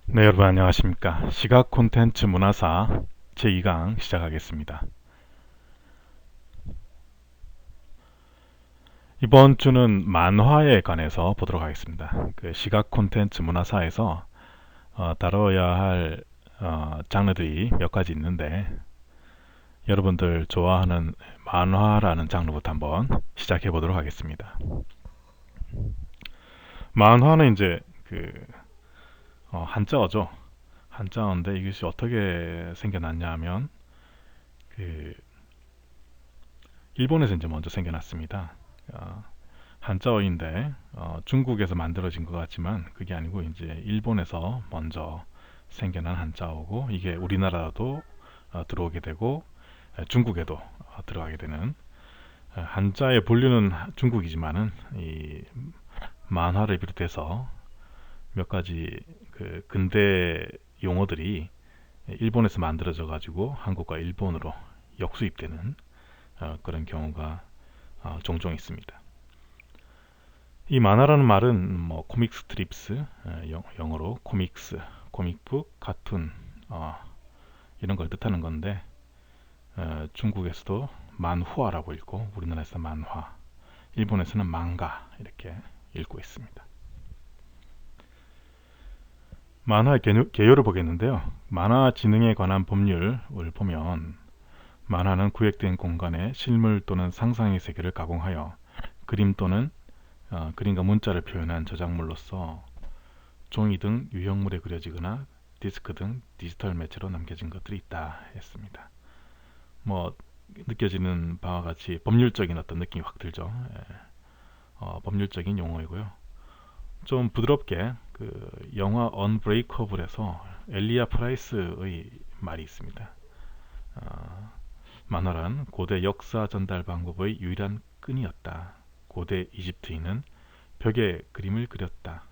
네, 여러분 안녕하십니까. 시각 콘텐츠 문화사 제2강 시작하겠습니다. 이번 주는 만화에 관해서 보도록 하겠습니다. 그 시각 콘텐츠 문화사에서 다뤄야 할 장르들이 몇 가지 있는데 여러분들 좋아하는 만화라는 장르부터 한번 시작해 보도록 하겠습니다. 만화는 이제 한자어죠. 한자어인데 이것이 어떻게 생겨났냐 하면 그 일본에서 이제 먼저 생겨났습니다. 어, 한자어인데 중국에서 만들어진 것 같지만 그게 아니고 이제 일본에서 먼저 생겨난 한자어고 이게 우리나라도 들어오게 되고 중국에도 들어가게 되는 한자의 본류는 중국이지만은 이 만화를 비롯해서 몇 가지 그 근대 용어들이 일본에서 만들어져 가지고 한국과 일본으로 역수입되는 그런 경우가 종종 있습니다. 이 만화라는 말은 뭐 코믹 스트립스, 영어로 코믹스, 코믹북, 카툰 이런 걸 뜻하는 건데 중국에서도 만후아라고 읽고 우리나라에서 만화, 일본에서는 망가 이렇게 읽고 있습니다. 만화의 개요를 보겠는데요. 만화 지능에 관한 법률을 보면 만화는 구획된 공간에 실물 또는 상상의 세계를 가공하여 그림 또는 그림과 문자를 표현한 저작물로서 종이 등 유형물에 그려지거나 디스크 등 디지털 매체로 남겨진 것들이 있다 했습니다. 뭐 느껴지는 바와 같이 법률적인 어떤 느낌이 확 들죠. 법률적인 용어이고요. 좀 부드럽게 그 영화 언브레이커블에서 엘리아 프라이스의 말이 있습니다. 만화란 고대 역사 전달 방법의 유일한 끈이었다. 고대 이집트인은 벽에 그림을 그렸다.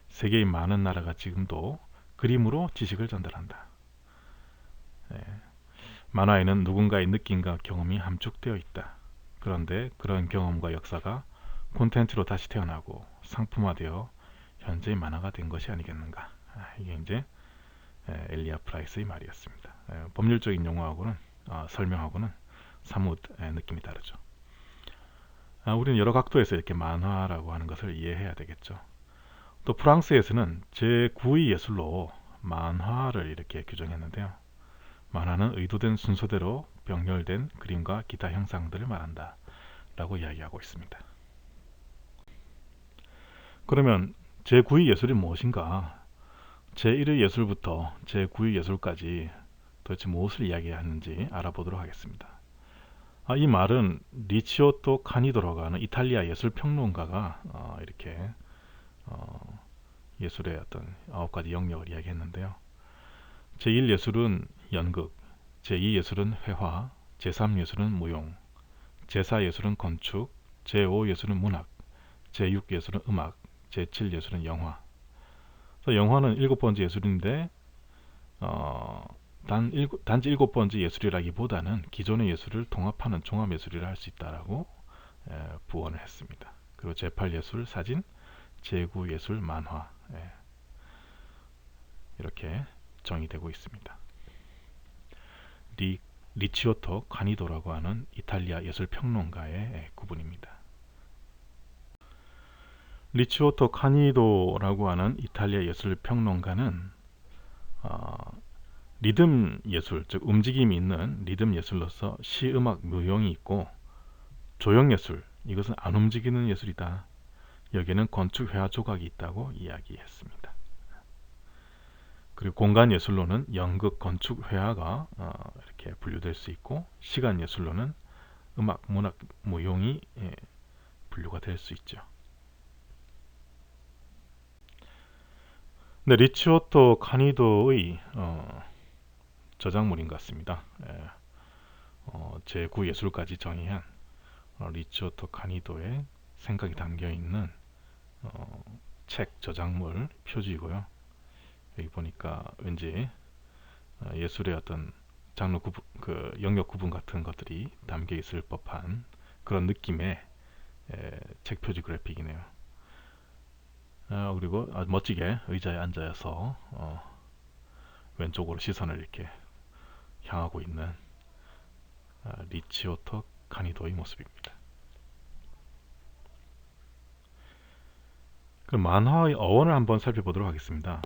세계의 많은 나라가 지금도 그림으로 지식을 전달한다. 네. 만화에는 누군가의 느낌과 경험이 함축되어 있다. 그런데 그런 경험과 역사가 콘텐츠로 다시 태어나고 상품화되어 현재의 만화가 된 것이 아니겠는가. 이게 이제 엘리아 프라이스의 말이었습니다. 법률적인 용어하고는 설명하고는 사뭇 느낌이 다르죠. 우리는 여러 각도에서 이렇게 만화라고 하는 것을 이해해야 되겠죠. 또 프랑스에서는 제9의 예술로 만화를 이렇게 규정했는데요. 만화는 의도된 순서대로 병렬된 그림과 기타 형상들을 말한다 라고 이야기하고 있습니다. 그러면 제9의 예술이 무엇인가? 제1의 예술부터 제9의 예술까지 도대체 무엇을 이야기하는지 알아보도록 하겠습니다. 이 말은 리치오토 카니도라고 하는 이탈리아 예술 평론가가 이렇게 예술의 어떤 9가지 영역을 이야기했는데요. 제1 예술은 연극, 제2 예술은 회화, 제3 예술은 무용, 제4 예술은 건축, 제5 예술은 문학, 제6 예술은 음악, 제7 예술은 영화. 그래서 영화는 7번째 예술인데 단지 7번째 예술이라기보다는 기존의 예술을 통합하는 종합예술이라 할 수 있다라고 부언을 했습니다. 그리고 제8예술 사진, 제9예술 만화 이렇게 정의되고 있습니다. 리치오토 카니도라고 하는 이탈리아 예술평론가의 구분입니다. 리치오토 카니도라고 하는 이탈리아 예술평론가는 리듬 예술, 즉 움직임이 있는 리듬 예술로서 시, 음악, 묘용이 있고 조형 예술, 이것은 안 움직이는 예술이다. 여기에는 건축, 회화, 조각이 있다고 이야기했습니다. 그리고 공간 예술로는 연극, 건축, 회화가 이렇게 분류될 수 있고 시간 예술로는 음악, 문학, 무용이 분류가 될 수 있죠. 네, 리치오토 카니도의 저작물인 것 같습니다. 제9 예술까지 정의한 리치오토 카니도의 생각이 담겨 있는 책 저작물 표지이고요. 여기 보니까 왠지 예술의 어떤 장르 구분, 그 영역 구분 같은 것들이 담겨 있을 법한 그런 느낌의 책 표지 그래픽이네요. 그리고 아주 멋지게 의자에 앉아서 왼쪽으로 시선을 이렇게 향하고 있는 리치오토 카니도의 모습입니다. 그 만화의 어원을 한번 살펴보도록 하겠습니다.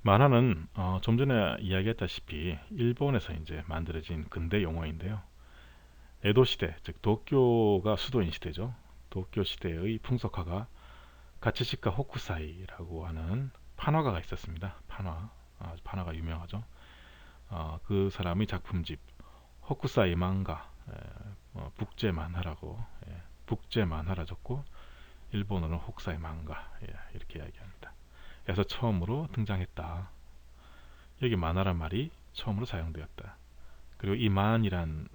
만화는 좀 전에 이야기했다시피 일본에서 이제 만들어진 근대 용어인데요. 에도 시대, 즉 도쿄가 수도인 시대죠. 도쿄 시대의 풍속화가 가츠시카 호쿠사이라고 하는 판화가가 있었습니다. 판화가 유명하죠. 그 사람의 작품집 호쿠사이 만가, 북제 만화라고, 북제 만화라 적고 일본어는 호쿠사이 만가, 이렇게 이야기합니다. 그래서 처음으로 등장했다. 여기 만화란 말이 처음으로 사용되었다. 그리고 이 만이란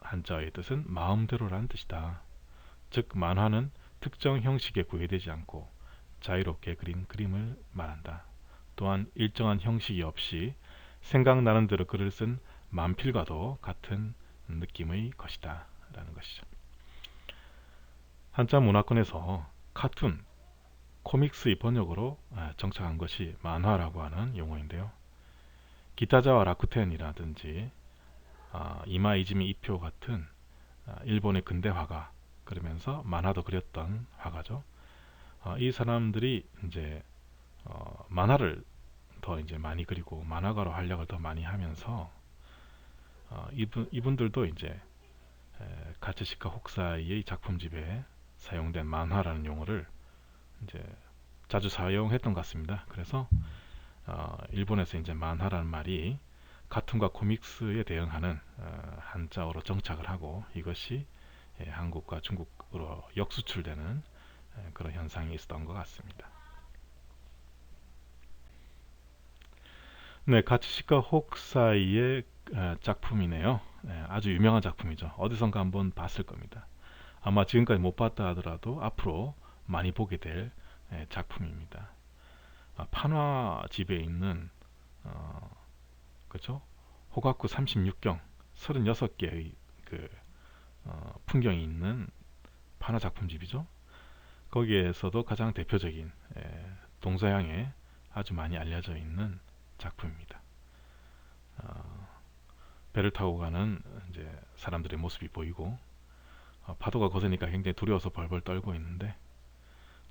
한자어의 뜻은 마음대로라는 뜻이다. 즉 만화는 특정 형식에 구애되지 않고 자유롭게 그린 그림을 말한다. 또한 일정한 형식이 없이 생각나는 대로 글을 쓴 만필과도 같은 느낌의 것이다 라는 것이죠. 한자 문화권에서 카툰, 코믹스의 번역으로 정착한 것이 만화라고 하는 용어인데요. 기타자와 라쿠텐이라든지 이마이즈미 이표 같은 일본의 근대 화가, 그러면서 만화도 그렸던 화가죠. 이 사람들이 이제 만화를 더 이제 많이 그리고 만화가로 활약을 더 많이 하면서 이분들도 이제 가츠시카 혹사이의 작품집에 사용된 만화라는 용어를 이제 자주 사용했던 것 같습니다. 그래서 일본에서 이제 만화라는 말이 카툰과 코믹스에 대응하는 한자어로 정착을 하고 이것이 한국과 중국으로 역수출되는 그런 현상이 있었던 것 같습니다. 네, 가츠시카 혹사이의 작품이네요. 아주 유명한 작품이죠. 어디선가 한번 봤을 겁니다. 아마 지금까지 못 봤다 하더라도 앞으로 많이 보게 될 작품입니다. 판화집에 있는 그렇죠? 호가쿠 36경 36개의 그 풍경이 있는 판화 작품집이죠. 거기에서도 가장 대표적인 동서양에 아주 많이 알려져 있는 작품입니다. 배를 타고 가는 이제 사람들의 모습이 보이고 파도가 거세니까 굉장히 두려워서 벌벌 떨고 있는데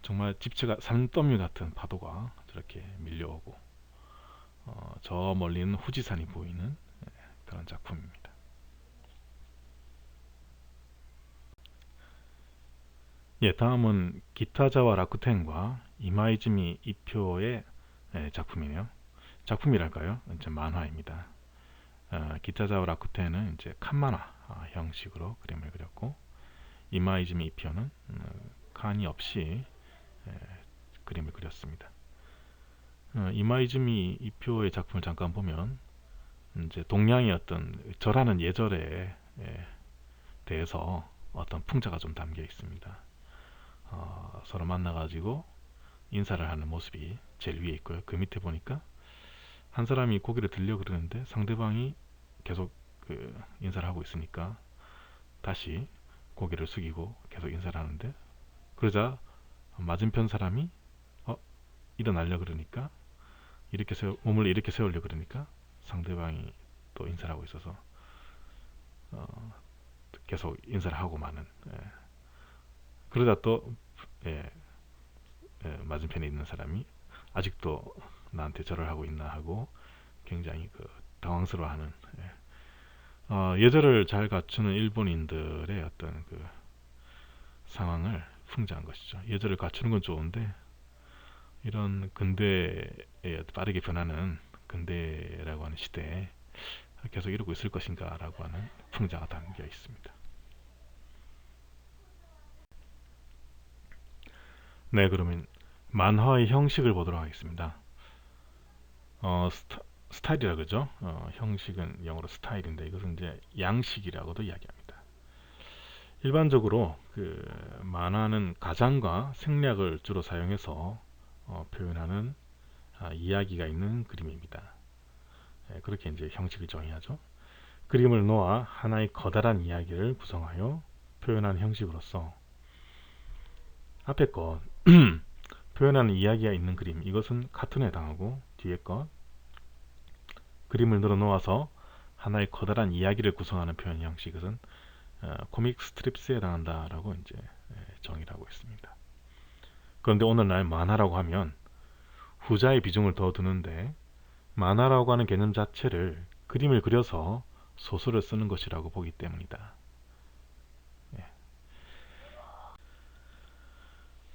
정말 집체가 산더미 같은 파도가 저렇게 밀려오고 저 멀리는 후지산이 보이는 그런 작품입니다. 예, 다음은 기타자와 라쿠텐과 이마이즈미 이표의 작품이네요. 작품이랄까요? 이제 만화입니다. 기타자와 라쿠텐은 이제 칸만화 형식으로 그림을 그렸고 이마이즈미 이표는 칸이 없이 그림을 그렸습니다. 이마이즈미 이표의 작품을 잠깐 보면 이제 동양의 어떤 절하는 예절에 대해서 어떤 풍자가 좀 담겨 있습니다. 서로 만나가지고 인사를 하는 모습이 제일 위에 있고요. 그 밑에 보니까 한 사람이 고개를 들려 그러는데 상대방이 계속 그 인사를 하고 있으니까 다시 고개를 숙이고 계속 인사를 하는데 그러자 맞은편 사람이 일어나려 그러니까 몸을 이렇게 세우려 그러니까 상대방이 또 인사를 하고 있어서 계속 인사를 하고 마는 그러다 또 맞은편에 있는 사람이 아직도 나한테 절을 하고 있나 하고 굉장히 그 당황스러워하는 예절을 잘 갖추는 일본인들의 어떤 그 상황을 풍자한 것이죠. 예절을 갖추는 건 좋은데 이런 근대에 빠르게 변하는 근대라고 하는 시대에 계속 이러고 있을 것인가 라고 하는 풍자가 담겨 있습니다. 네, 그러면 만화의 형식을 보도록 하겠습니다. 스타일이라 그러죠. 형식은 영어로 스타일인데 이것은 이제 양식이라고도 이야기합니다. 일반적으로 그 만화는 가장과 생략을 주로 사용해서 표현하는 이야기가 있는 그림입니다. 그렇게 이제 형식을 정의하죠. 그림을 놓아 하나의 커다란 이야기를 구성하여 표현하는 형식으로서 앞에 것 표현하는 이야기가 있는 그림 이것은 카툰에 해당하고 뒤에 것 그림을 늘어놓아서 하나의 커다란 이야기를 구성하는 표현 형식은 코믹 스트립스에 해당한다라고 이제 정의를 하고 있습니다. 그런데 오늘날 만화라고 하면 후자의 비중을 더 두는데 만화라고 하는 개념 자체를 그림을 그려서 소설을 쓰는 것이라고 보기 때문이다. 예.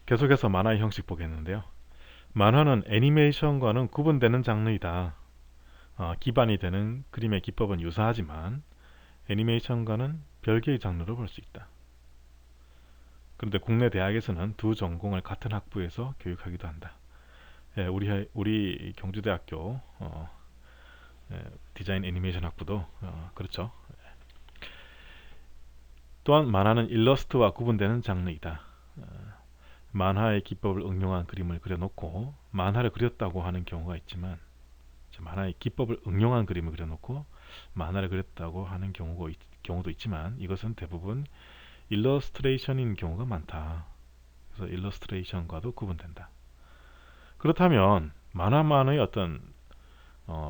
계속해서 만화의 형식 보겠는데요. 만화는 애니메이션과는 구분되는 장르이다. 기반이 되는 그림의 기법은 유사하지만 애니메이션과는 별개의 장르로 볼 수 있다. 그런데 국내 대학에서는 두 전공을 같은 학부에서 교육하기도 한다. 예, 우리 경주대학교 디자인 애니메이션 학부도 그렇죠. 또한 만화는 일러스트와 구분되는 장르이다. 만화의 기법을 응용한 그림을 그려놓고 만화를 그렸다고 하는 경우가 있지만 만화의 기법을 응용한 그림을 그려놓고 만화를 그렸다고 하는 경우도 있지만 이것은 대부분 일러스트레이션인 경우가 많다. 그래서 일러스트레이션과도 구분된다. 그렇다면 만화만의 어떤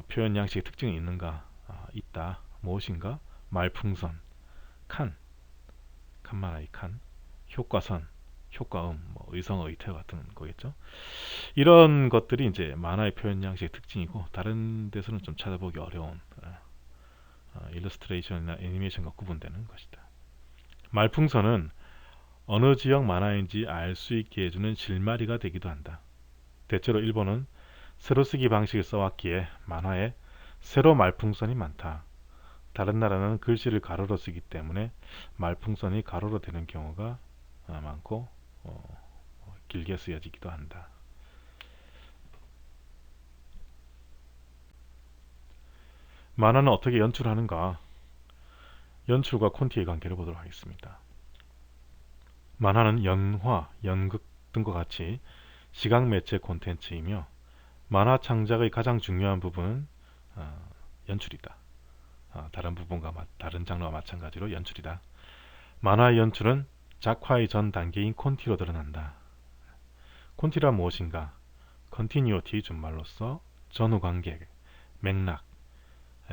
표현 양식의 특징이 있는가? 있다. 무엇인가? 말풍선, 칸만화의 칸, 효과선, 효과음, 의성, 의태 같은 거겠죠. 이런 것들이 이제 만화의 표현 양식의 특징이고 다른 데서는 좀 찾아보기 어려운 일러스트레이션이나 애니메이션과 구분되는 것이다. 말풍선은 어느 지역 만화인지 알 수 있게 해주는 실마리가 되기도 한다. 대체로 일본은 세로쓰기 방식을 써왔기에 만화에 세로 말풍선이 많다. 다른 나라는 글씨를 가로로 쓰기 때문에 말풍선이 가로로 되는 경우가 많고 길게 쓰여지기도 한다. 만화는 어떻게 연출하는가? 연출과 콘티의 관계를 보도록 하겠습니다. 만화는 연화, 연극 등과 같이 시각 매체 콘텐츠이며 만화 창작의 가장 중요한 부분은 연출이다. 다른 장르와 마찬가지로 연출이다. 만화의 연출은 작화의 전 단계인 콘티로 드러난다. 콘티란 무엇인가? 컨티뉴어티 준말로서 전후관계, 맥락,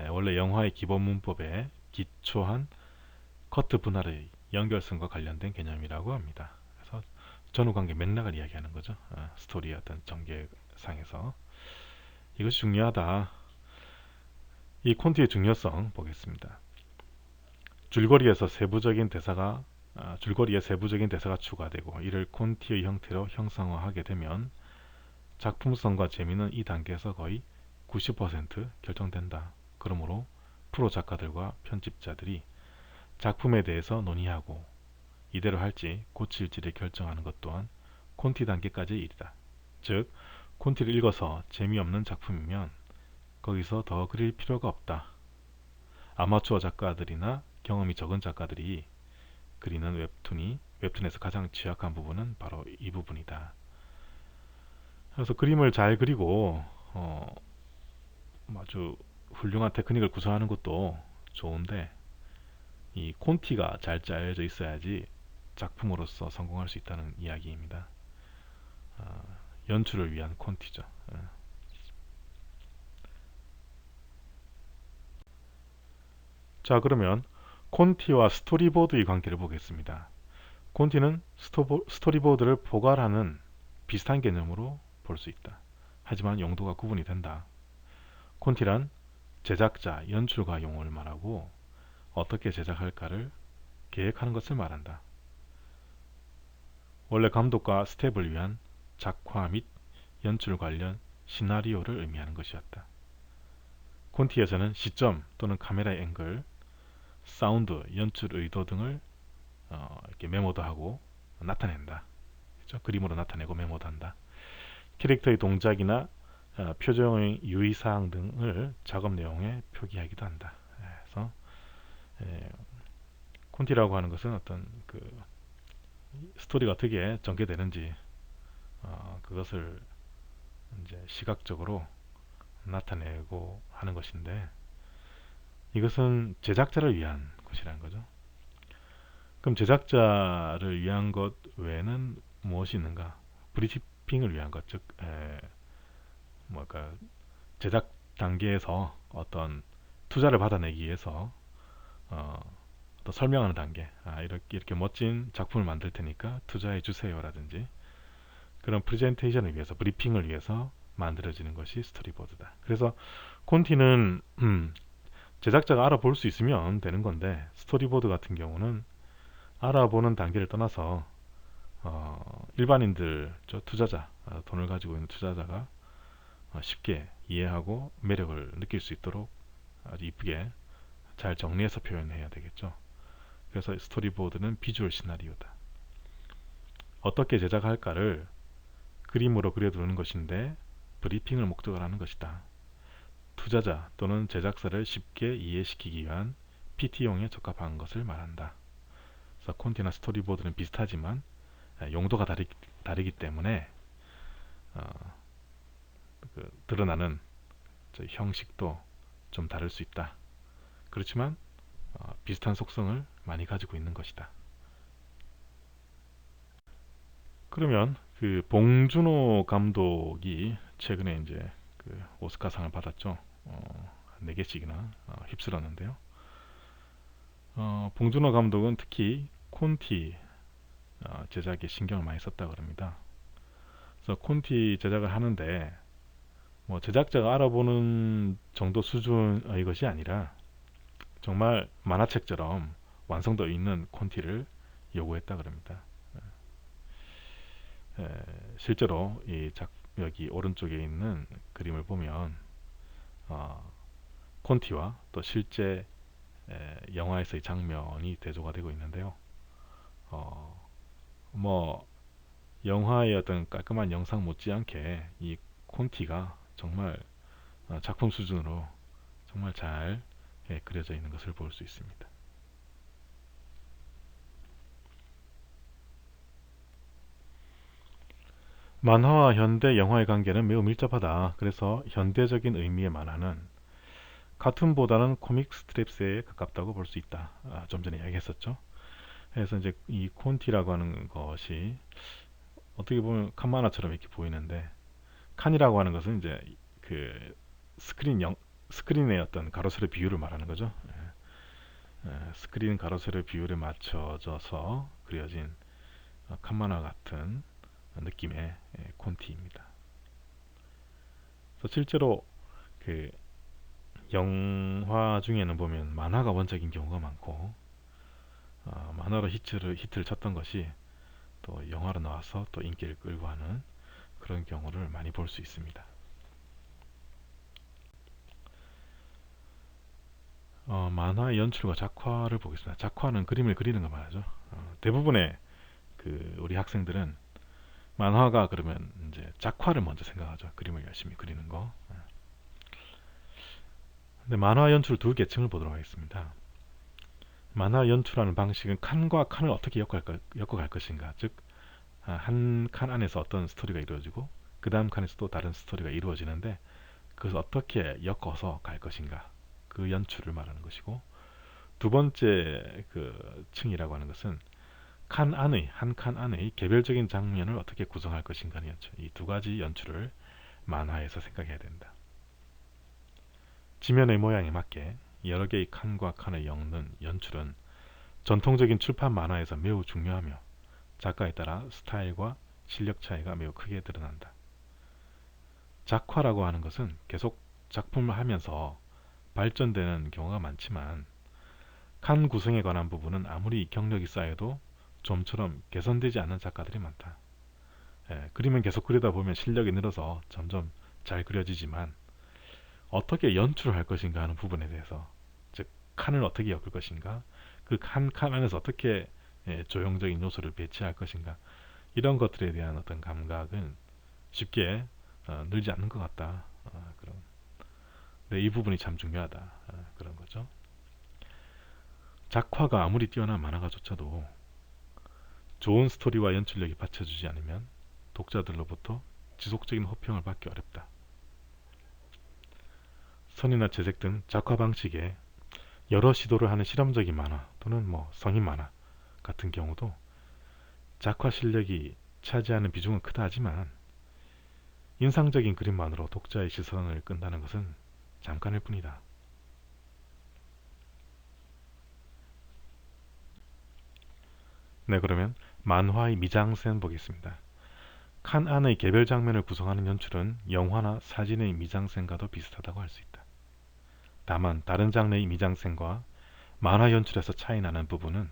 원래 영화의 기본 문법에 기초한 커트 분할의 연결성과 관련된 개념이라고 합니다. 그래서 전후관계 맥락을 이야기하는 거죠. 스토리의 어떤 전개상에서 이것이 중요하다. 이 콘티의 중요성 보겠습니다. 줄거리에 세부적인 대사가 추가되고 이를 콘티의 형태로 형상화하게 되면 작품성과 재미는 이 단계에서 거의 90% 결정된다. 그러므로 프로 작가들과 편집자들이 작품에 대해서 논의하고 이대로 할지 고칠지를 결정하는 것 또한 콘티 단계까지의 일이다. 즉 콘티를 읽어서 재미없는 작품이면 거기서 더 그릴 필요가 없다. 아마추어 작가들이나 경험이 적은 작가들이 그리는 웹툰에서 가장 취약한 부분은 바로 이 부분이다. 그래서 그림을 잘 그리고 아주 훌륭한 테크닉을 구사하는 것도 좋은데 이 콘티가 잘 짜여져 있어야지 작품으로서 성공할 수 있다는 이야기입니다. 연출을 위한 콘티죠. 자, 그러면 콘티와 스토리보드의 관계를 보겠습니다. 콘티는 스토리보드를 포괄하는 비슷한 개념으로 볼 수 있다. 하지만 용도가 구분이 된다. 콘티란 제작자, 연출가 용어를 말하고 어떻게 제작할까를 계획하는 것을 말한다. 원래 감독과 스텝을 위한 작화 및 연출 관련 시나리오를 의미하는 것이었다. 콘티에서는 시점 또는 카메라의 앵글, 사운드, 연출 의도 등을 이렇게 메모도 하고 나타낸다. 그렇죠? 그림으로 나타내고 메모도 한다. 캐릭터의 동작이나 표정의 유의사항 등을 작업 내용에 표기하기도 한다. 그래서 콘티라고 하는 것은 어떤 그 스토리가 어떻게 전개되는지 그것을 이제 시각적으로 나타내고 하는 것인데 이것은 제작자를 위한 것이라는 거죠. 그럼 제작자를 위한 것 외에는 무엇이 있는가? 브리핑을 위한 것, 즉 제작 단계에서 어떤 투자를 받아내기 위해서 또 설명하는 단계, 이렇게 멋진 작품을 만들 테니까 투자해 주세요라든지 그런 프레젠테이션을 위해서, 브리핑을 위해서 만들어지는 것이 스토리보드다. 그래서 콘티는 제작자가 알아볼 수 있으면 되는 건데, 스토리보드 같은 경우는 알아보는 단계를 떠나서 일반인들, 투자자, 돈을 가지고 있는 투자자가 쉽게 이해하고 매력을 느낄 수 있도록 아주 이쁘게 잘 정리해서 표현해야 되겠죠. 그래서 스토리보드는 비주얼 시나리오다. 어떻게 제작할까를 그림으로 그려두는 것인데 브리핑을 목적으로 하는 것이다. 투자자 또는 제작사를 쉽게 이해시키기 위한 PT용에 적합한 것을 말한다. 그래서 콘티나 스토리보드는 비슷하지만 용도가 다르기 때문에 드러나는 형식도 좀 다를 수 있다. 그렇지만 비슷한 속성을 많이 가지고 있는 것이다. 그러면 그 봉준호 감독이 최근에 이제 그 오스카상을 받았죠. 4개씩이나 휩쓸었는데요. 봉준호 감독은 특히 콘티 제작에 신경을 많이 썼다고 합니다. 그래서 콘티 제작을 하는데 뭐 제작자가 알아보는 정도 수준의 것이 아니라 정말 만화책처럼 완성도 있는 콘티를 요구했다고 합니다. 실제로 여기 오른쪽에 있는 그림을 보면 콘티와 또 실제 영화에서의 장면이 대조가 되고 있는데요. 뭐 영화의 어떤 깔끔한 영상 못지않게 이 콘티가 정말 작품 수준으로 정말 잘 그려져 있는 것을 볼 수 있습니다. 만화와 현대 영화의 관계는 매우 밀접하다. 그래서 현대적인 의미의 만화는 카툰보다는 코믹 스트립스에 가깝다고 볼 수 있다. 좀 전에 이야기했었죠. 그래서 이제 이 콘티라고 하는 것이 어떻게 보면 칸 만화처럼 이렇게 보이는데, 칸이라고 하는 것은 이제 그 스크린의 어떤 가로세로 비율을 말하는 거죠. 스크린 가로세로 비율에 맞춰져서 그려진 칸만화 같은 느낌의 콘티입니다. 그래서 실제로 그 영화 중에는 보면 만화가 원작인 경우가 많고, 만화로 히트를 쳤던 것이 또 영화로 나와서 또 인기를 끌고 하는 그런 경우를 많이 볼 수 있습니다. 만화의 연출과 작화를 보겠습니다. 작화는 그림을 그리는 거 말하죠. 대부분의 우리 학생들은 만화가 그러면 이제 작화를 먼저 생각하죠. 그림을 열심히 그리는 거. 근데 만화 연출 두 계층을 보도록 하겠습니다. 만화 연출하는 방식은 칸과 칸을 어떻게 엮어갈 것인가. 즉, 한 칸 안에서 어떤 스토리가 이루어지고 그 다음 칸에서 또 다른 스토리가 이루어지는데 그것을 어떻게 엮어서 갈 것인가. 그 연출을 말하는 것이고, 두 번째 그 층이라고 하는 것은 한 칸 안의 개별적인 장면을 어떻게 구성할 것인가는 연출. 이 두 가지 연출을 만화에서 생각해야 된다. 지면의 모양에 맞게 여러 개의 칸과 칸을 엮는 연출은 전통적인 출판 만화에서 매우 중요하며 작가에 따라 스타일과 실력 차이가 매우 크게 드러난다. 작화라고 하는 것은 계속 작품을 하면서 발전되는 경우가 많지만 칸 구성에 관한 부분은 아무리 경력이 쌓여도 좀처럼 개선되지 않는 작가들이 많다. 그림은 계속 그리다 보면 실력이 늘어서 점점 잘 그려지지만 어떻게 연출을 할 것인가 하는 부분에 대해서, 즉 칸을 어떻게 엮을 것인가, 그 한 칸 안에서 어떻게 조형적인 요소를 배치할 것인가, 이런 것들에 대한 어떤 감각은 쉽게 늘지 않는 것 같다. 이 부분이 참 중요하다. 그런 거죠. 작화가 아무리 뛰어난 만화가조차도 좋은 스토리와 연출력이 받쳐주지 않으면 독자들로부터 지속적인 호평을 받기 어렵다. 선이나 재색 등 작화 방식에 여러 시도를 하는 실험적인 만화 또는 성인 만화 같은 경우도 작화 실력이 차지하는 비중은 크다 하지만 인상적인 그림만으로 독자의 시선을 끈다는 것은 잠깐일 뿐이다. 네, 그러면 만화의 미장센 보겠습니다. 칸 안의 개별 장면을 구성하는 연출은 영화나 사진의 미장센과도 비슷하다고 할 수 있다. 다만 다른 장르의 미장센과 만화 연출에서 차이나는 부분은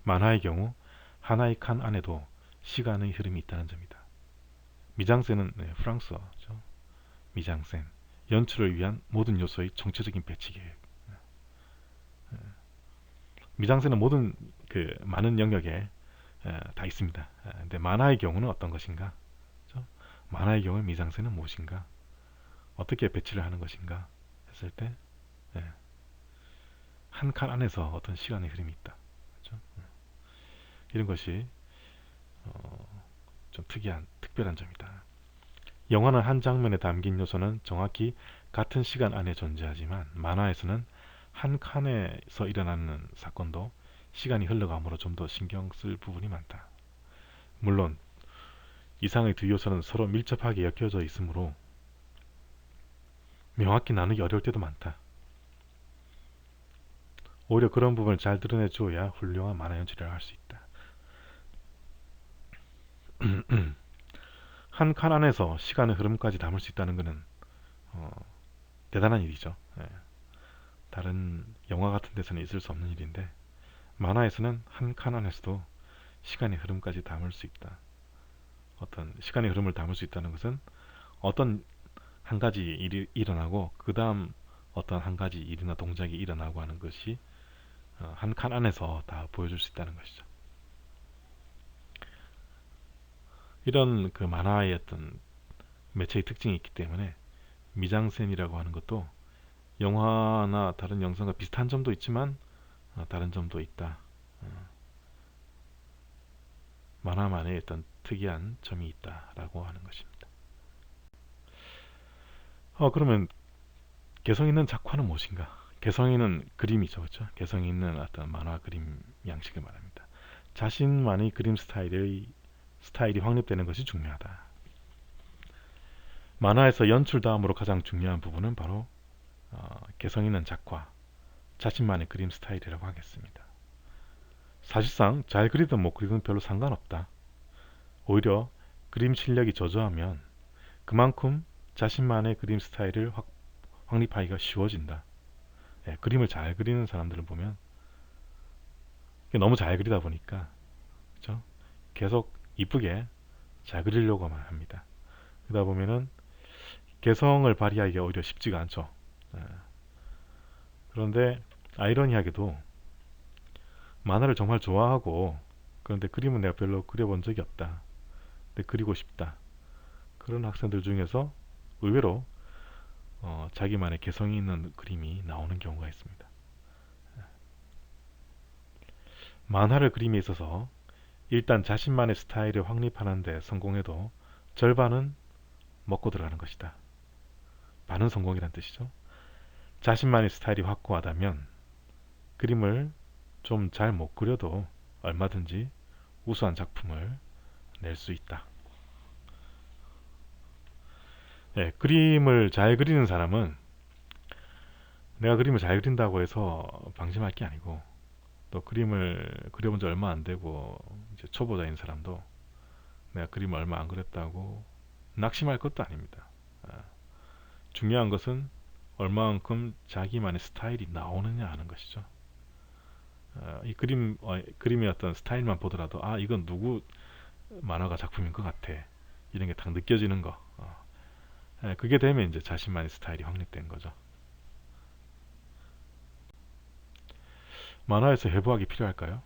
만화의 경우 하나의 칸 안에도 시간의 흐름이 있다는 점이다. 미장센은 프랑스어죠. 미장센, 연출을 위한 모든 요소의 총체적인 배치 계획. 미장센은 모든 많은 영역에 다 있습니다. 근데 만화의 경우는 어떤 것인가? 그렇죠? 만화의 경우 미장센은 무엇인가? 어떻게 배치를 하는 것인가? 했을 때 한 칸 안에서 어떤 시간의 흐름이 있다. 그렇죠? 이런 것이 좀 특별한 점이다. 영화는 한 장면에 담긴 요소는 정확히 같은 시간 안에 존재하지만 만화에서는 한 칸에서 일어나는 사건도 시간이 흘러감으로 좀 더 신경 쓸 부분이 많다. 물론 이상의 두 요소는 서로 밀접하게 엮여져 있으므로 명확히 나누기 어려울 때도 많다. 오히려 그런 부분을 잘 드러내줘야 훌륭한 만화 연출이라고 할 수 있다. 한 칸 안에서 시간의 흐름까지 담을 수 있다는 것은 대단한 일이죠. 다른 영화 같은 데서는 있을 수 없는 일인데 만화에서는 한 칸 안에서도 시간의 흐름까지 담을 수 있다. 어떤 시간의 흐름을 담을 수 있다는 것은 어떤 한 가지 일이 일어나고 그 다음 어떤 한 가지 일이나 동작이 일어나고 하는 것이 한 칸 안에서 다 보여줄 수 있다는 것이죠. 이런 만화의 어떤 매체의 특징이 있기 때문에 미장센이라고 하는 것도 영화나 다른 영상과 비슷한 점도 있지만 다른 점도 있다. 만화만의 어떤 특이한 점이 있다라고 하는 것입니다. 그러면 개성 있는 작화는 무엇인가? 개성 있는 그림이죠, 그렇죠? 개성 있는 어떤 만화 그림 양식을 말합니다. 자신만의 그림 스타일이 확립되는 것이 중요하다. 만화에서 연출 다음으로 가장 중요한 부분은 바로 개성 있는 작화, 자신만의 그림 스타일이라고 하겠습니다. 사실상 잘 그리든 못 그리든 별로 상관없다. 오히려 그림 실력이 저조하면 그만큼 자신만의 그림 스타일을 확립하기가 쉬워진다. 그림을 잘 그리는 사람들을 보면 너무 잘 그리다 보니까 그렇죠? 계속 이쁘게 잘 그리려고만 합니다. 그러다 보면은 개성을 발휘하기가 오히려 쉽지가 않죠. 그런데 아이러니하게도 만화를 정말 좋아하고 그런데 그림은 내가 별로 그려본 적이 없다. 근데 그리고 싶다. 그런 학생들 중에서 의외로 자기만의 개성이 있는 그림이 나오는 경우가 있습니다. 만화를 그림에 있어서 일단 자신만의 스타일을 확립하는 데 성공해도 절반은 먹고 들어가는 것이다. 반은 성공이란 뜻이죠. 자신만의 스타일이 확고하다면 그림을 좀 잘 못 그려도 얼마든지 우수한 작품을 낼 수 있다. 그림을 잘 그리는 사람은 내가 그림을 잘 그린다고 해서 방심할 게 아니고 또 그림을 그려본 지 얼마 안 되고 이제 초보자인 사람도 내가 그림을 얼마 안 그렸다고 낙심할 것도 아닙니다. 중요한 것은 얼마만큼 자기만의 스타일이 나오느냐 하는 것이죠. 이 그림의 어떤 스타일만 보더라도 이건 누구 만화가 작품인 것 같아. 이런 게 딱 느껴지는 거. 그게 되면 이제 자신만의 스타일이 확립된 거죠. 만화에서 해부학이 필요할까요?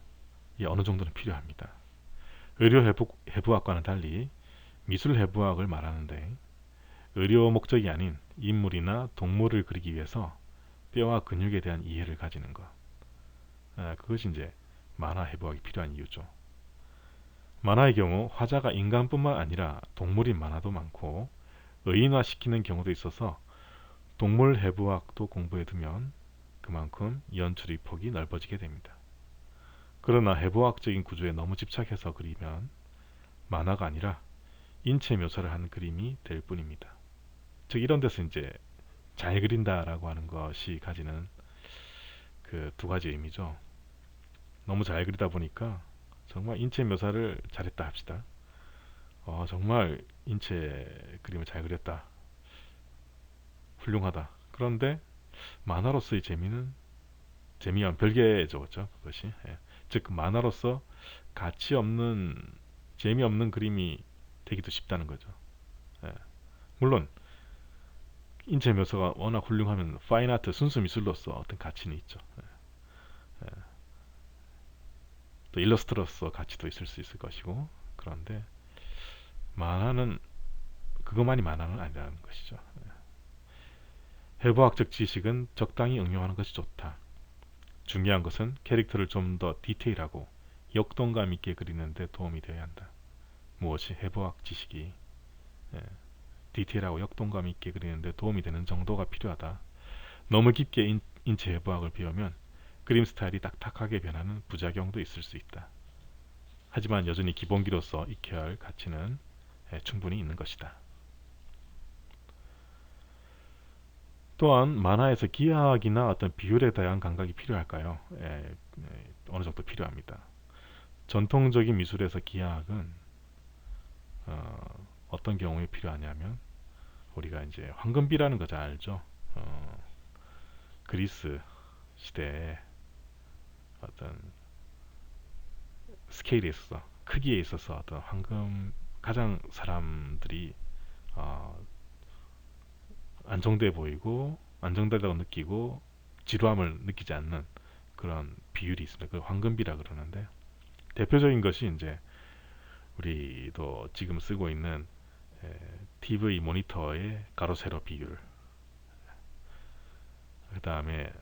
어느 정도는 필요합니다. 의료 해부학과는 달리 미술 해부학을 말하는데 의료 목적이 아닌 인물이나 동물을 그리기 위해서 뼈와 근육에 대한 이해를 가지는 것. 그것이 이제 만화 해부학이 필요한 이유죠. 만화의 경우 화자가 인간뿐만 아니라 동물인 만화도 많고 의인화시키는 경우도 있어서 동물 해부학도 공부해두면 그만큼 연출의 폭이 넓어지게 됩니다. 그러나 해부학적인 구조에 너무 집착해서 그리면 만화가 아니라 인체 묘사를 하는 그림이 될 뿐입니다. 즉 이런 데서 이제 잘 그린다라고 하는 것이 가지는 그 두 가지 의미죠. 너무 잘 그리다 보니까 정말 인체 묘사를 잘했다 합시다. 정말 인체 그림을 잘 그렸다. 훌륭하다. 그런데 만화로서의 재미와 별개죠, 그렇죠? 그것이. 예. 즉 만화로서 가치 없는 재미없는 그림이 되기도 쉽다는 거죠. 예. 물론 인체 묘사가 워낙 훌륭하면 파인아트 순수 미술로서 어떤 가치는 있죠. 예. 또 일러스트로서 가치도 있을 수 있을 것이고, 그런데 만화는 그것만이 만화는 아니라는 것이죠. 해부학적 지식은 적당히 응용하는 것이 좋다. 중요한 것은 캐릭터를 좀 더 디테일하고 역동감 있게 그리는 데 도움이 되어야 한다. 무엇이 해부학 지식이 예, 디테일하고 역동감 있게 그리는 데 도움이 되는 정도가 필요하다. 너무 깊게 인체 해부학을 배우면 그림 스타일이 딱딱하게 변하는 부작용도 있을 수 있다. 하지만 여전히 기본기로서 익혀야 할 가치는 충분히 있는 것이다. 또한 만화에서 기하학이나 어떤 비율에 대한 감각이 필요할까요? 어느 정도 필요합니다. 전통적인 미술에서 기하학은 어떤 경우에 필요하냐면 우리가 이제 황금비라는 거 잘 알죠? 그리스 시대에 어떤 스케일에 있어서 크기에 있어서 어떤 황금 가장 사람들이 어, 안정돼 보이고 안정되다고 느끼고 지루함을 느끼지 않는 그런 비율이 있습니다. 그 황금비라 그러는데 대표적인 것이 이제 우리도 지금 쓰고 있는 TV 모니터의 가로 세로 비율, 그 다음에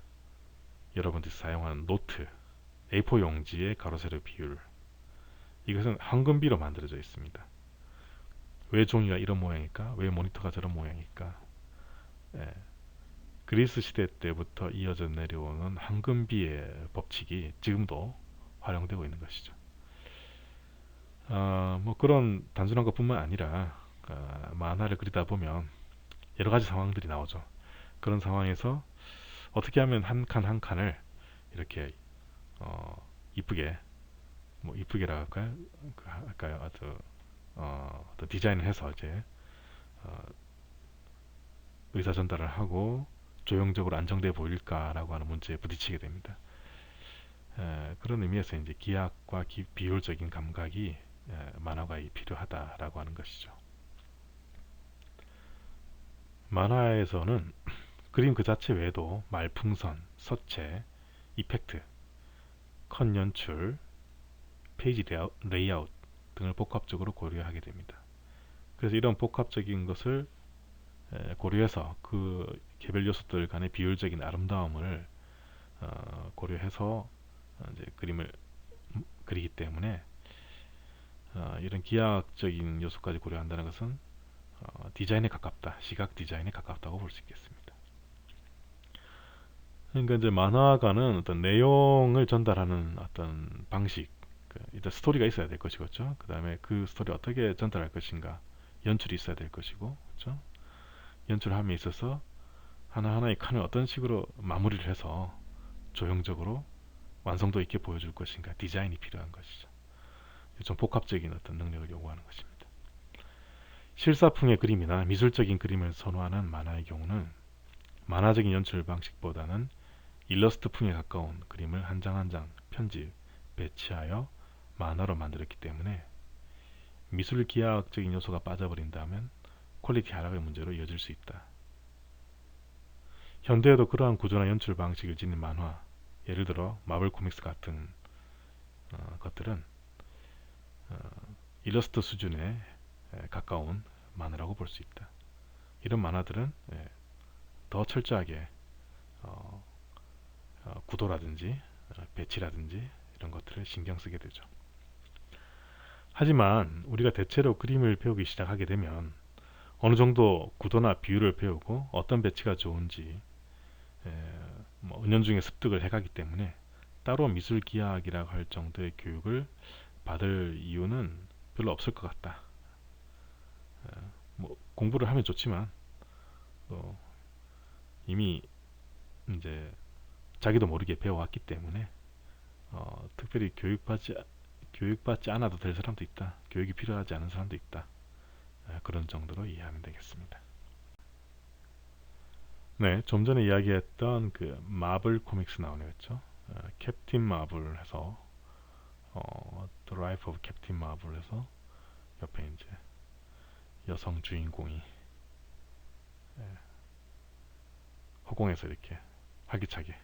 여러분들이 사용하는 노트 A4 용지의 가로 세로 비율, 이것은 황금비로 만들어져 있습니다. 왜 종이가 이런 모양일까? 왜 모니터가 저런 모양일까? 예, 그리스 시대 때부터 이어져 내려오는 황금비의 법칙이 지금도 활용되고 있는 것이죠. 뭐 그런 단순한 것뿐만 아니라 만화를 그리다 보면 여러 가지 상황들이 나오죠. 그런 상황에서 어떻게 하면 한 칸 한 칸을 이렇게 이쁘게 뭐 이쁘게라 할까요? 할까요? 어떤 디자인을 해서 이제 어, 의사 전달을 하고 조형적으로 안정돼 보일까라고 하는 문제에 부딪히게 됩니다. 그런 의미에서 이제 기하학과 비율적인 감각이 만화가에 필요하다라고 하는 것이죠. 만화에서는 그림 그 자체 외에도 말풍선, 서체, 이펙트, 컷 연출, 페이지 레이아웃 등을 복합적으로 고려하게 됩니다. 그래서 이런 복합적인 것을 고려해서 그 개별 요소들 간의 비율적인 아름다움을 고려해서 이제 그림을 그리기 때문에 이런 기하학적인 요소까지 고려한다는 것은 디자인에 가깝다, 시각 디자인에 가깝다고 볼 수 있겠습니다. 그러니까 이제 만화가는 어떤 내용을 전달하는 어떤 방식, 일단 스토리가 있어야 될 것이고, 그렇죠? 그 다음에 그 스토리 어떻게 전달할 것인가, 연출이 있어야 될 것이고, 그렇죠? 연출함에 있어서 하나하나의 칸을 어떤 식으로 마무리를 해서 조형적으로 완성도 있게 보여줄 것인가, 디자인이 필요한 것이죠. 좀 복합적인 어떤 능력을 요구하는 것입니다. 실사풍의 그림이나 미술적인 그림을 선호하는 만화의 경우는 만화적인 연출 방식보다는 일러스트풍에 가까운 그림을 한 장 한 장 편집, 배치하여 만화로 만들었기 때문에 미술 기하학적인 요소가 빠져버린다면 퀄리티 하락의 문제로 이어질 수 있다. 현대에도 그러한 구조나 연출 방식을 지닌 만화, 예를 들어 마블 코믹스 같은 것들은 일러스트 수준에 가까운 만화라고 볼 수 있다. 이런 만화들은 더 철저하게 구도라든지 배치라든지 이런 것들을 신경 쓰게 되죠. 하지만 우리가 대체로 그림을 배우기 시작하게 되면 어느 정도 구도나 비율을 배우고 어떤 배치가 좋은지 뭐 은연중에 습득을 해가기 때문에 따로 미술 기하학이라고 할 정도의 교육을 받을 이유는 별로 없을 것 같다. 뭐 공부를 하면 좋지만 또 이미 이제 자기도 모르게 배워왔기 때문에 특별히 교육받지 않아도 될 사람도 있다. 교육이 필요하지 않은 사람도 있다. 그런 정도로 이해하면 되겠습니다. 네, 좀 전에 이야기했던 그 마블 코믹스 나오네요, 그렇죠? 캡틴 마블 해서 The Life of 캡틴 마블 해서 옆에 이제 여성 주인공이 허공에서 이렇게 활기차게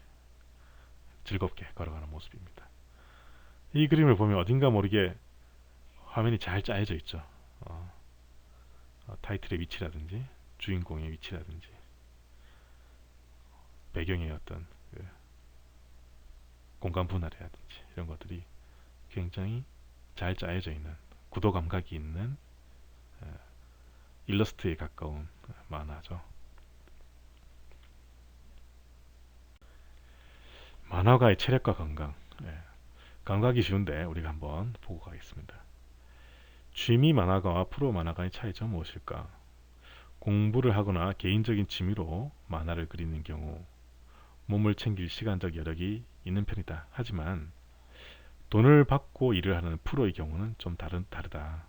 즐겁게 걸어가는 모습입니다. 이 그림을 보면 어딘가 모르게 화면이 잘 짜여져 있죠. 타이틀의 위치라든지 주인공의 위치라든지 배경의 어떤 그 공간 분할이라든지 이런 것들이 굉장히 잘 짜여져 있는 구도 감각이 있는 일러스트에 가까운 만화죠. 만화가의 체력과 건강. 감각이 쉬운데 우리가 한번 보고 가겠습니다. 취미 만화가와 프로 만화가의 차이점 무엇일까? 공부를 하거나 개인적인 취미로 만화를 그리는 경우 몸을 챙길 시간적 여력이 있는 편이다. 하지만 돈을 받고 일을 하는 프로의 경우는 좀 다르다.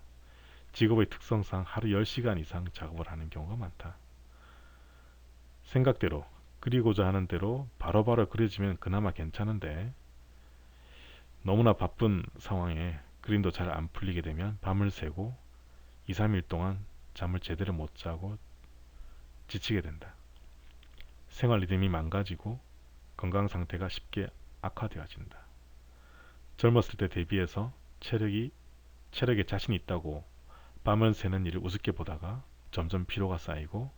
직업의 특성상 하루 10시간 이상 작업을 하는 경우가 많다. 생각대로 그리고자 하는 대로 바로바로 그려지면 그나마 괜찮은데 너무나 바쁜 상황에 그림도 잘 안 풀리게 되면 밤을 새고 2, 3일 동안 잠을 제대로 못 자고 지치게 된다. 생활 리듬이 망가지고 건강 상태가 쉽게 악화되어진다. 젊었을 때 대비해서 체력에 자신 있다고 밤을 새는 일을 우습게 보다가 점점 피로가 쌓이고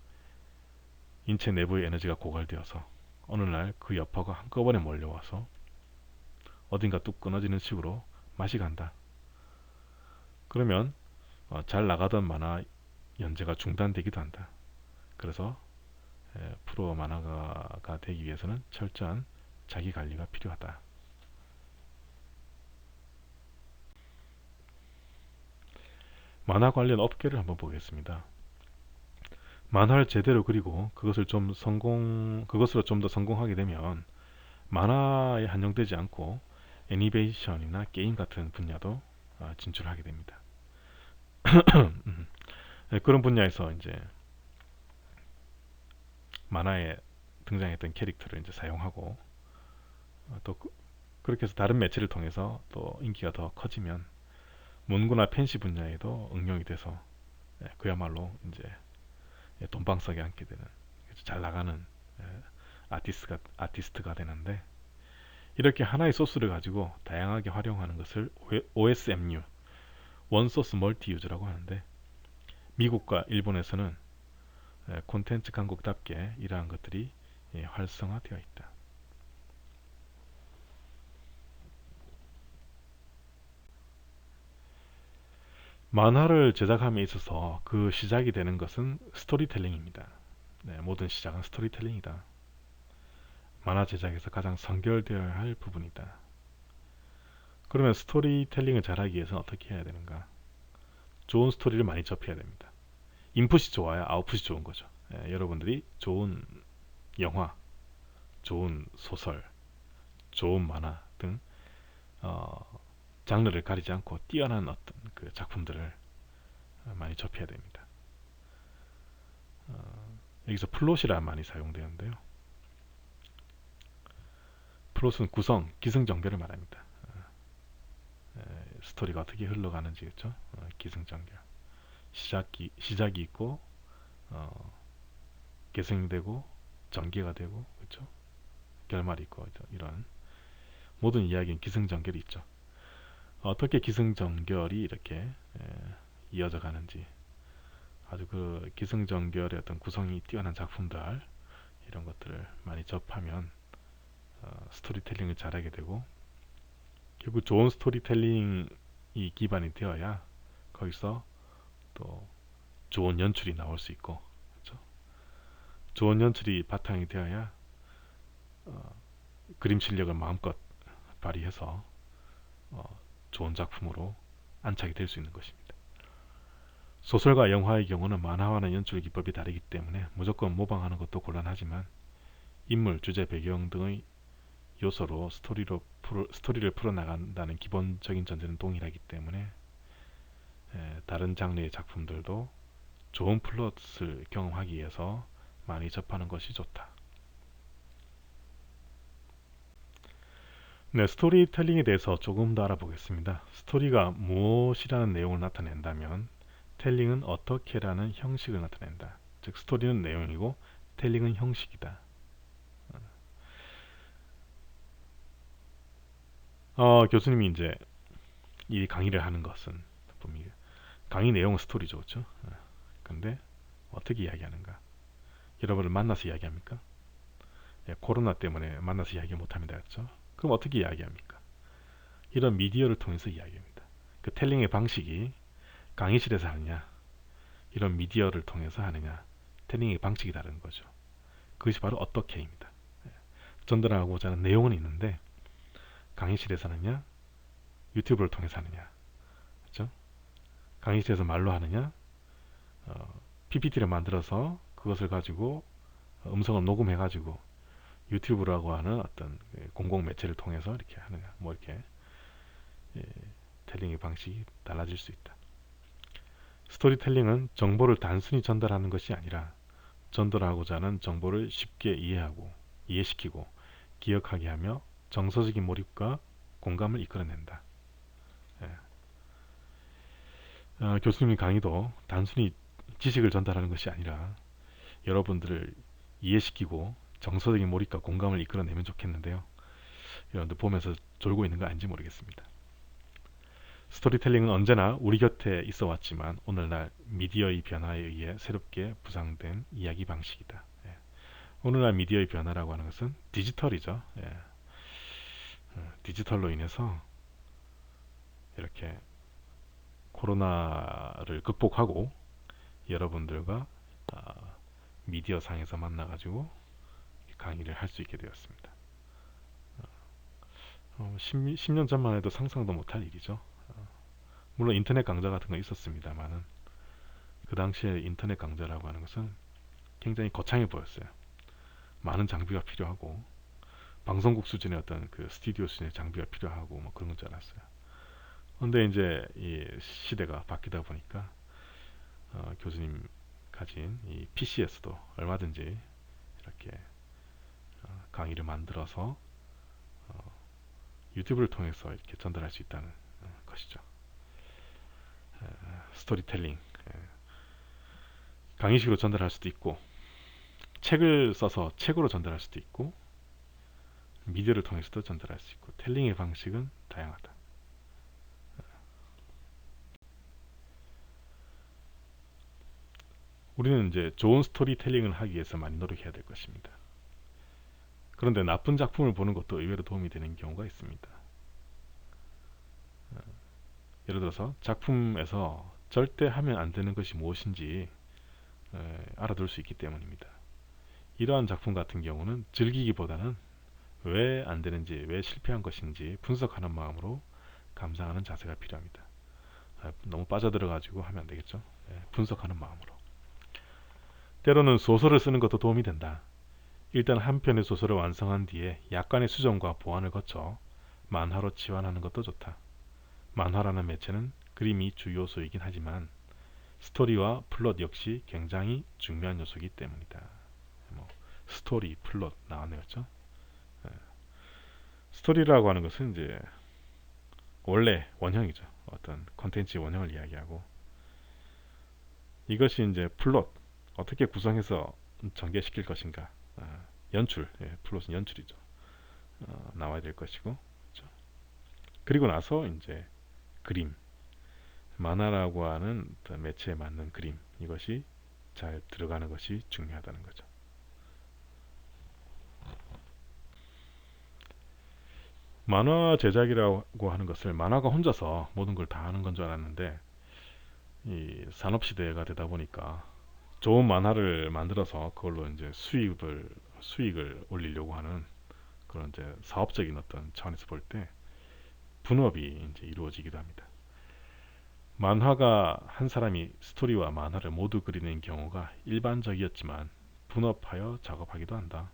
인체 내부의 에너지가 고갈되어서 어느 날 그 여파가 한꺼번에 몰려와서 어딘가 뚝 끊어지는 식으로 맛이 간다. 그러면 잘 나가던 만화 연재가 중단되기도 한다. 그래서 프로 만화가가 되기 위해서는 철저한 자기 관리가 필요하다. 만화 관련 업계를 한번 보겠습니다. 만화를 제대로 그리고 그것으로 좀 더 성공하게 되면 만화에 한정되지 않고 애니메이션이나 게임 같은 분야도 진출하게 됩니다. 그런 분야에서 이제 만화에 등장했던 캐릭터를 이제 사용하고 또 그렇게 해서 다른 매체를 통해서 또 인기가 더 커지면 문구나 펜시 분야에도 응용이 돼서 그야말로 이제 돈방석에 앉게 되는 잘 나가는 아티스트가 되는데 이렇게 하나의 소스를 가지고 다양하게 활용하는 것을 OSMU, 원소스 멀티 유저라고 하는데 미국과 일본에서는 콘텐츠 강국답게 이러한 것들이 활성화되어 있다. 만화를 제작함에 있어서 그 시작이 되는 것은 스토리텔링입니다. 모든 시작은 스토리텔링이다. 만화 제작에서 가장 선결되어야 할 부분이다. 그러면 스토리텔링을 잘하기 위해서는 어떻게 해야 되는가? 좋은 스토리를 많이 접해야 됩니다. 인풋이 좋아야 아웃풋이 좋은 거죠. 여러분들이 좋은 영화, 좋은 소설, 좋은 만화 등 장르를 가리지 않고 뛰어난 어떤 그 작품들을 많이 접해야 됩니다. 여기서 플롯이라 많이 사용되는데요. 플롯은 구성, 기승전결을 말합니다. 스토리가 어떻게 흘러가는지 그렇죠? 기승전결. 시작이 있고 계승되고 전개가 되고 그렇죠? 결말이 있고 이런 모든 이야기는 기승전결이 있죠. 어떻게 기승전결이 이렇게 이어져 가는지 아주 그 기승전결의 어떤 구성이 뛰어난 작품들 이런 것들을 많이 접하면 스토리텔링을 잘하게 되고 결국 좋은 스토리텔링이 기반이 되어야 거기서 또 좋은 연출이 나올 수 있고 그렇죠? 좋은 연출이 바탕이 되어야 그림 실력을 마음껏 발휘해서 좋은 작품으로 안착이 될 수 있는 것입니다. 소설과 영화의 경우는 만화와는 연출 기법이 다르기 때문에 무조건 모방하는 것도 곤란하지만 인물, 주제, 배경 등의 요소로 스토리를 풀어나간다는 기본적인 전제는 동일하기 때문에 다른 장르의 작품들도 좋은 플롯을 경험하기 위해서 많이 접하는 것이 좋다. 네, 스토리텔링에 대해서 조금 더 알아보겠습니다. 스토리가 무엇이라는 내용을 나타낸다면 텔링은 어떻게라는 형식을 나타낸다. 즉 스토리는 내용이고 텔링은 형식이다. 교수님이 이제 이 강의를 하는 것은 강의 내용은 스토리죠, 그렇죠? 근데 어떻게 이야기하는가? 여러분을 만나서 이야기합니까? 코로나 때문에 만나서 이야기 못합니다, 그렇죠? 그럼 어떻게 이야기합니까? 이런 미디어를 통해서 이야기합니다. 그 텔링의 방식이 강의실에서 하느냐, 이런 미디어를 통해서 하느냐, 텔링의 방식이 다른 거죠. 그것이 바로 어떻게입니다. 전달하고자 하는 내용은 있는데 강의실에서 하느냐, 유튜브를 통해서 하느냐, 그렇죠? 강의실에서 말로 하느냐, PPT를 만들어서 그것을 가지고 음성을 녹음해가지고 유튜브라고 하는 어떤 공공 매체를 통해서 이렇게 하느냐, 뭐 이렇게 텔링의 방식이 달라질 수 있다. 스토리텔링은 정보를 단순히 전달하는 것이 아니라 전달하고자 하는 정보를 쉽게 이해시키고 기억하게 하며 정서적인 몰입과 공감을 이끌어낸다. 교수님 강의도 단순히 지식을 전달하는 것이 아니라 여러분들을 이해시키고 정서적인 몰입과 공감을 이끌어내면 좋겠는데요. 여러분들 보면서 졸고 있는 거 아닌지 모르겠습니다. 스토리텔링은 언제나 우리 곁에 있어 왔지만 오늘날 미디어의 변화에 의해 새롭게 부상된 이야기 방식이다. 오늘날 미디어의 변화라고 하는 것은 디지털이죠. 디지털로 인해서 이렇게 코로나를 극복하고 여러분들과 미디어 상에서 만나가지고 강의를 할 수 있게 되었습니다. 10년 전만 해도 상상도 못할 일이죠. 물론 인터넷 강좌 같은 거 있었습니다만은 그 당시에 인터넷 강좌라고 하는 것은 굉장히 거창해 보였어요. 많은 장비가 필요하고 방송국 수준의 어떤 그 스튜디오 수준의 장비가 필요하고 뭐 그런 건 줄 알았어요. 근데 이제 이 시대가 바뀌다 보니까 교수님 가진 이 PC에서도 얼마든지 이렇게 강의를 만들어서 유튜브를 통해서 이렇게 전달할 수 있다는 것이죠. 스토리텔링 강의식으로 전달할 수도 있고 책을 써서 책으로 전달할 수도 있고 미디어를 통해서도 전달할 수 있고 텔링의 방식은 다양하다. 우리는 이제 좋은 스토리텔링을 하기 위해서 많이 노력해야 될 것입니다. 그런데 나쁜 작품을 보는 것도 의외로 도움이 되는 경우가 있습니다. 예를 들어서 작품에서 절대 하면 안 되는 것이 무엇인지 알아둘 수 있기 때문입니다. 이러한 작품 같은 경우는 즐기기보다는 왜 안 되는지, 왜 실패한 것인지 분석하는 마음으로 감상하는 자세가 필요합니다. 너무 빠져들어가지고 하면 안 되겠죠. 분석하는 마음으로. 때로는 소설을 쓰는 것도 도움이 된다. 일단 한 편의 소설을 완성한 뒤에 약간의 수정과 보완을 거쳐 만화로 치환하는 것도 좋다. 만화라는 매체는 그림이 주 요소이긴 하지만 스토리와 플롯 역시 굉장히 중요한 요소이기 때문이다. 스토리, 플롯 나왔네요, 그렇죠? 스토리라고 하는 것은 이제 원래 원형이죠. 어떤 콘텐츠의 원형을 이야기하고 이것이 이제 플롯 어떻게 구성해서 전개시킬 것인가 연출, 플롯은 연출이죠. 나와야 될 것이고 그렇죠? 그리고 나서 이제 그림 만화라고 하는 매체에 맞는 그림 이것이 잘 들어가는 것이 중요하다는 거죠. 만화 제작이라고 하는 것을 만화가 혼자서 모든 걸 다 하는 건 줄 알았는데 이 산업 시대가 되다 보니까 좋은 만화를 만들어서 그걸로 이제 수익을 올리려고 하는 그런 이제 사업적인 어떤 차원에서 볼 때 분업이 이제 이루어지기도 합니다. 만화가 한 사람이 스토리와 만화를 모두 그리는 경우가 일반적이었지만 분업하여 작업하기도 한다.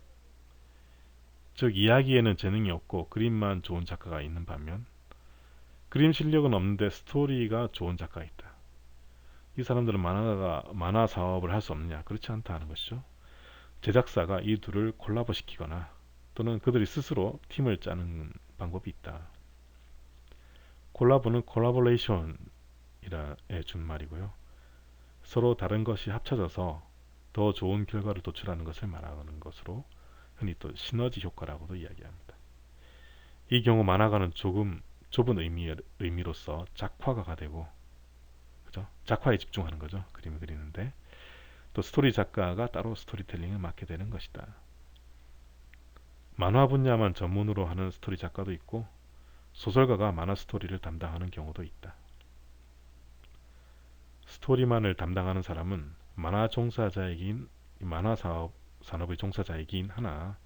즉 이야기에는 재능이 없고 그림만 좋은 작가가 있는 반면 그림 실력은 없는데 스토리가 좋은 작가가 있다. 이 사람들은 만화 사업을 할 수 없느냐? 그렇지 않다는 것이죠. 제작사가 이 둘을 콜라보 시키거나 또는 그들이 스스로 팀을 짜는 방법이 있다. 콜라보는 콜라보레이션이라의 준말이고요. 서로 다른 것이 합쳐져서 더 좋은 결과를 도출하는 것을 말하는 것으로 흔히 또 시너지 효과라고도 이야기합니다. 이 경우 만화가는 조금 좁은 의미로서 작화가가 되고, 그죠? 작화에 집중하는 거죠. 그림을 그리는데 또 스토리 작가가 따로 스토리텔링을 맡게 되는 것이다. 만화 분야만 전문으로 하는 스토리 작가도 있고 소설가가 만화 스토리를 담당하는 경우도 있다. 스토리만을 담당하는 사람은 만화 산업의 종사자이긴 하나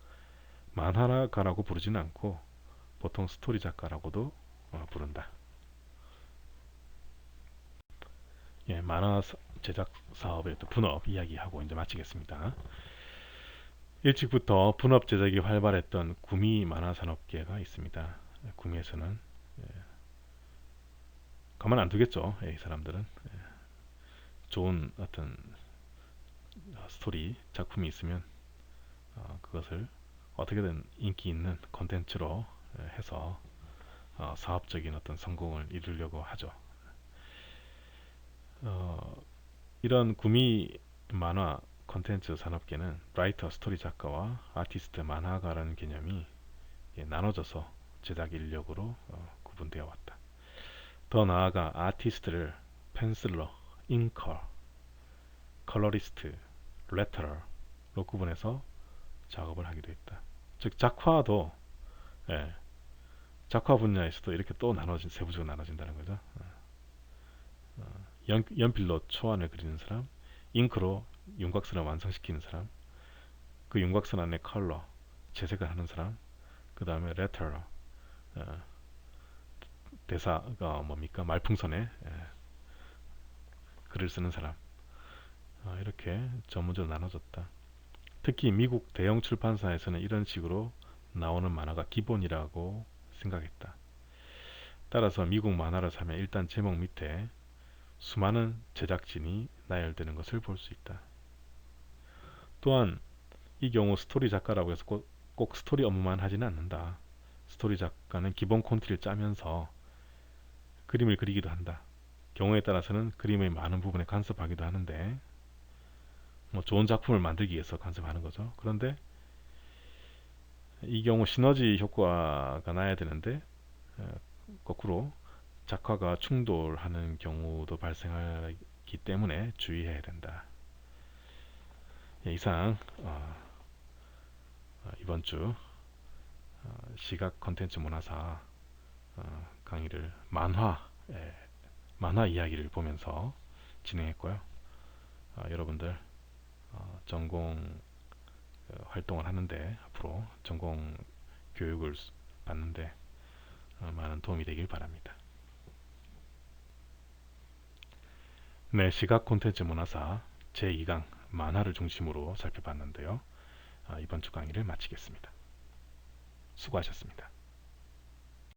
만화가라고 부르지는 않고 보통 스토리 작가라고도 부른다. 예, 만화 제작 사업의 분업 이야기하고 이제 마치겠습니다. 일찍부터 분업 제작이 활발했던 구미 만화 산업계가 있습니다. 구미에서는 가만 안 두겠죠. 이 사람들은 좋은 어떤 스토리 작품이 있으면 그것을 어떻게든 인기 있는 콘텐츠로 해서 사업적인 어떤 성공을 이루려고 하죠. 이런 구미 만화 콘텐츠 산업계는 라이터 스토리 작가와 아티스트 만화가라는 개념이 나눠져서 제작 인력으로 구분되어 왔다. 더 나아가 아티스트를 펜슬러, 잉커, 컬러리스트, 레터러로 구분해서 작업을 하기도 했다. 즉 작화도 작화 분야에서도 이렇게 또 세부적으로 나눠진다는 거죠. 연필로 초안을 그리는 사람, 잉크로 윤곽선을 완성시키는 사람, 그 윤곽선 안에 컬러, 채색을 하는 사람, 그 다음에 레터러, 대사가 뭡니까? 말풍선에 글을 쓰는 사람, 이렇게 전문적으로 나눠졌다. 특히 미국 대형 출판사에서는 이런 식으로 나오는 만화가 기본이라고 생각했다. 따라서 미국 만화를 사면 일단 제목 밑에 수많은 제작진이 나열되는 것을 볼 수 있다. 또한 이 경우 스토리 작가라고 해서 꼭 스토리 업무만 하지는 않는다. 스토리 작가는 기본 콘티를 짜면서 그림을 그리기도 한다. 경우에 따라서는 그림의 많은 부분에 간섭하기도 하는데 좋은 작품을 만들기 위해서 간섭하는 거죠. 그런데 이 경우 시너지 효과가 나야 되는데 거꾸로 작화가 충돌하는 경우도 발생하기 때문에 주의해야 된다. 이상 이번 주 시각 컨텐츠 문화사 강의를 만화 이야기를 보면서 진행했고요. 여러분들 전공 활동을 하는데 앞으로 전공 교육을 받는데 많은 도움이 되길 바랍니다. 네, 시각 콘텐츠 문화사 제2강 만화를 중심으로 살펴봤는데요. 이번 주 강의를 마치겠습니다. 수고하셨습니다.